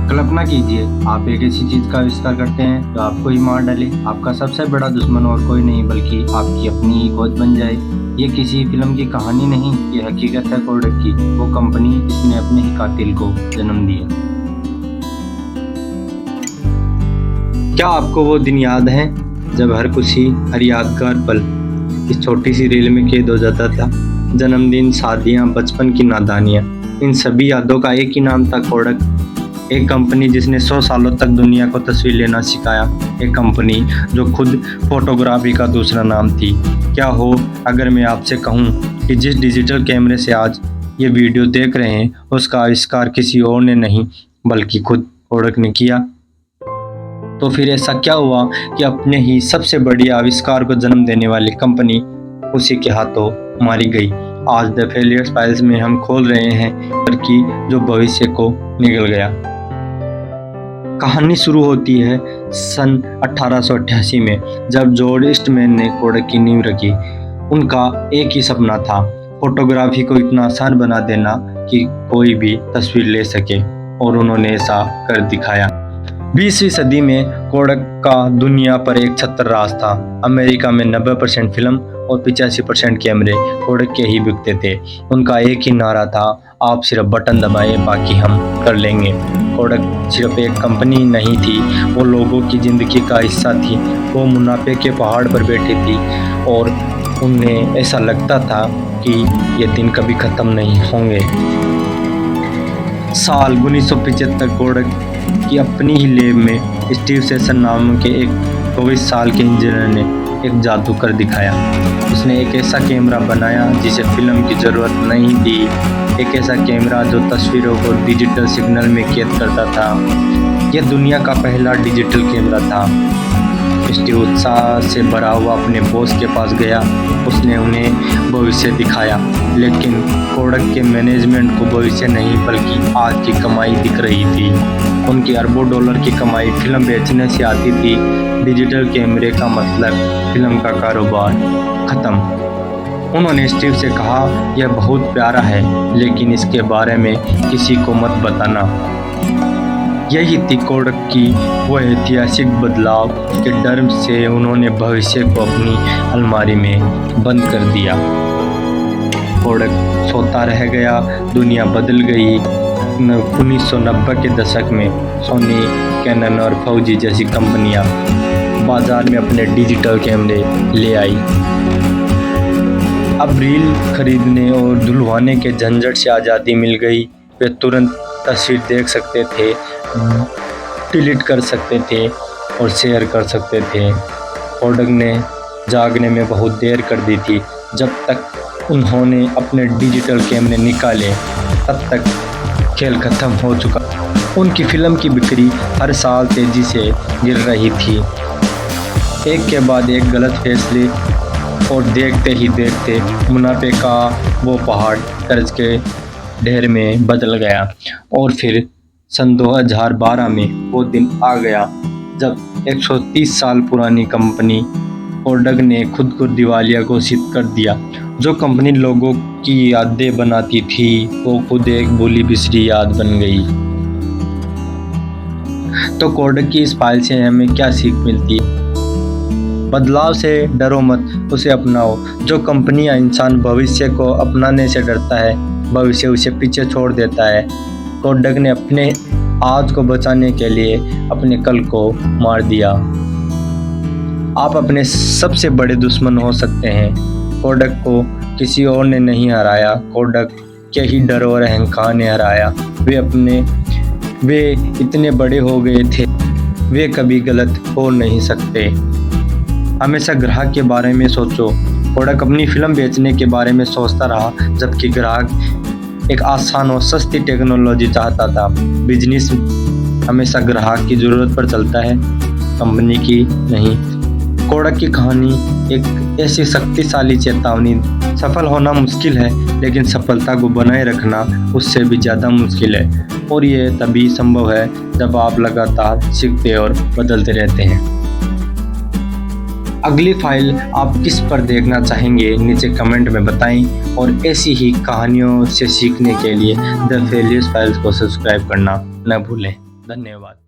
कल्पना कीजिए, आप एक ऐसी चीज का आविष्कार करते हैं जो आपको ही मार डाले। आपका सबसे बड़ा दुश्मन और कोई नहीं बल्कि आपकी अपनी ही खोज बन जाए। ये किसी फिल्म की कहानी नहीं, ये हकीकत है कोडक की, वो कंपनी जिसने अपने ही कातिल को जन्म दिया। क्या आपको वो दिन याद है जब हर खुशी, हर यादगार पल इस छोटी सी रील में कैद हो जाता था? जन्मदिन, शादियां, बचपन की नादानियां, इन सभी यादों का एक ही नाम था, कोडक। एक कंपनी जिसने 100 सालों तक दुनिया को तस्वीर लेना सिखाया। एक कंपनी जो खुद फोटोग्राफी का दूसरा नाम थी। क्या हो अगर मैं आपसे कहूं कि जिस डिजिटल कैमरे से आज ये वीडियो देख रहे हैं, उसका आविष्कार किसी और ने नहीं बल्कि खुद कोडक ने किया। तो फिर ऐसा क्या हुआ कि अपने ही सबसे बड़ी आविष्कार को जन्म देने वाली कंपनी उसी के हाथों मारी गई? आज द फेलियर्स फाइल्स में हम खोल रहे हैं कि जो भविष्य को निगल गया। कहानी शुरू होती है सन 1888 में, जब जॉर्ज ईस्टमैन ने कोडक की नींव रखी। उनका एक ही सपना था, फोटोग्राफी को इतना आसान बना देना कि कोई भी तस्वीर ले सके, और उन्होंने ऐसा कर दिखाया। 20वीं सदी में कोडक का दुनिया पर एक छत्र राज था। अमेरिका में 90% फिल्म और 85% कैमरे कोडक के ही बिकते थे। उनका एक ही नारा था, आप सिर्फ बटन दबाएं, बाकी हम कर लेंगे। कोडक सिर्फ एक कंपनी नहीं थी, वो लोगों की ज़िंदगी का हिस्सा थी। वो मुनाफे के पहाड़ पर बैठी थी और उन्हें ऐसा लगता था कि ये दिन कभी ख़त्म नहीं होंगे। साल 1975 कोडक की अपनी ही लैब में स्टीव सेसन नाम के एक 24 साल के इंजीनियर ने एक जादू कर दिखाया। उसने एक ऐसा कैमरा बनाया जिसे फिल्म की ज़रूरत नहीं थी, एक ऐसा कैमरा जो तस्वीरों को डिजिटल सिग्नल में कैद करता था। यह दुनिया का पहला डिजिटल कैमरा था। स्टीव उत्साह से भरा हुआ अपने बॉस के पास गया। उसने उन्हें भविष्य दिखाया, लेकिन कोडक के मैनेजमेंट को भविष्य नहीं बल्कि आज की कमाई दिख रही थी। उनकी अरबों डॉलर की कमाई फिल्म बेचने से आती थी। डिजिटल कैमरे का मतलब फिल्म का कारोबार खत्म। उन्होंने स्टीव से कहा, यह बहुत प्यारा है, लेकिन इसके बारे में किसी को मत बताना। यही थी कोडक की वो ऐतिहासिक बदलाव के डर से उन्होंने भविष्य को अपनी अलमारी में बंद कर दिया। कोडक सोता रह गया, दुनिया बदल गई। 1990 के दशक में सोनी, कैनन और फौजी जैसी कंपनियां बाजार में अपने डिजिटल कैमरे ले आई। अब रील खरीदने और धुलवाने के झंझट से आज़ादी मिल गई। वे तुरंत तस्वीर देख सकते थे, डिलीट कर सकते थे और शेयर कर सकते थे। कोडक ने जागने में बहुत देर कर दी थी। जब तक उन्होंने अपने डिजिटल कैमरे निकाले, तब तक खेल खत्म हो चुका। उनकी फिल्म की बिक्री हर साल तेजी से गिर रही थी। एक के बाद एक गलत फैसले, और देखते ही देखते मुनाफे का वो पहाड़ कर्ज के ढेर में बदल गया। और फिर सन 2012 में वो दिन आ गया जब 130 साल पुरानी कंपनी कोडक ने खुद को दिवालिया घोषित कर दिया। जो कंपनी लोगों की यादें बनाती थी, वो खुद एक भूली बिसरी याद बन गई। तो कोडक की इस फाइल से हमें क्या सीख मिलती है? बदलाव से डरो मत, उसे अपनाओ। जो कंपनी या इंसान भविष्य को अपनाने से डरता है, भविष्य उसे पीछे छोड़ देता है। कोडक ने अपने आज को बचाने के लिए अपने कल को मार दिया। आप अपने सबसे बड़े दुश्मन हो सकते हैं। कोडक को किसी और ने नहीं हराया, कोडक के ही डर और अहंकार ने हराया। वे इतने बड़े हो गए थे, वे कभी गलत हो नहीं सकते। हमेशा ग्राहक के बारे में सोचो। कोडक अपनी फिल्म बेचने के बारे में सोचता रहा, जबकि ग्राहक एक आसान और सस्ती टेक्नोलॉजी चाहता था। बिजनेस हमेशा ग्राहक की ज़रूरत पर चलता है, कंपनी की नहीं। कोडक की कहानी एक ऐसी शक्तिशाली चेतावनी। सफल होना मुश्किल है, लेकिन सफलता को बनाए रखना उससे भी ज़्यादा मुश्किल है। और ये तभी संभव है जब आप लगातार सीखते और बदलते रहते हैं। अगली फाइल आप किस पर देखना चाहेंगे, नीचे कमेंट में बताएं। और ऐसी ही कहानियों से सीखने के लिए द फेलियर्स फाइल्स को सब्सक्राइब करना न भूलें। धन्यवाद।